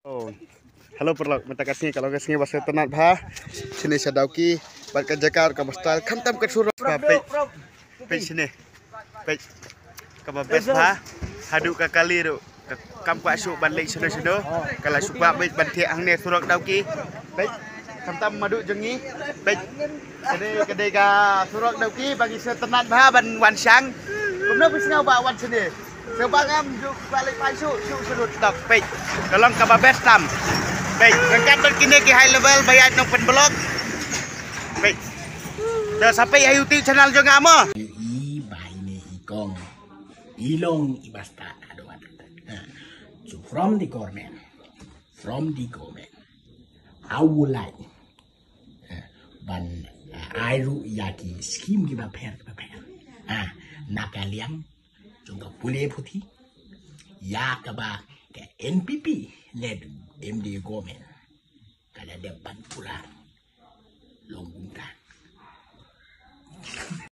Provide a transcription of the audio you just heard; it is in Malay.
Oh, halo perlok, minta kasih kalau kasih bahasa tenat bah. Sini sadauki, buat kejakar ke postal, kantam ke surat bah. Pej sini, pej kababes bah. Hadu ke kali tu, kam kuat suk balik sini. Kalau suka pej banti angne surat dauki, pej kantam madu jengi, pej kedai ka surat dauki bagi setenat bah ban wan sang. Kemudian pisngau bah wan sini. Sebangam juk balik pasuk sudut tak pej. Tolong kababes tam. Pej, angkat berkini ke high level bayar nong penblog. Pej. Dah sampai YouTube channel juga ama. I bahine ikong ilong ibasta adoan. So from the government, I would like ban airu yaki scheme kita prepare. Nakaliang contoh boleh putih ya kaba ke NPP led MD government kalau ada bantuan long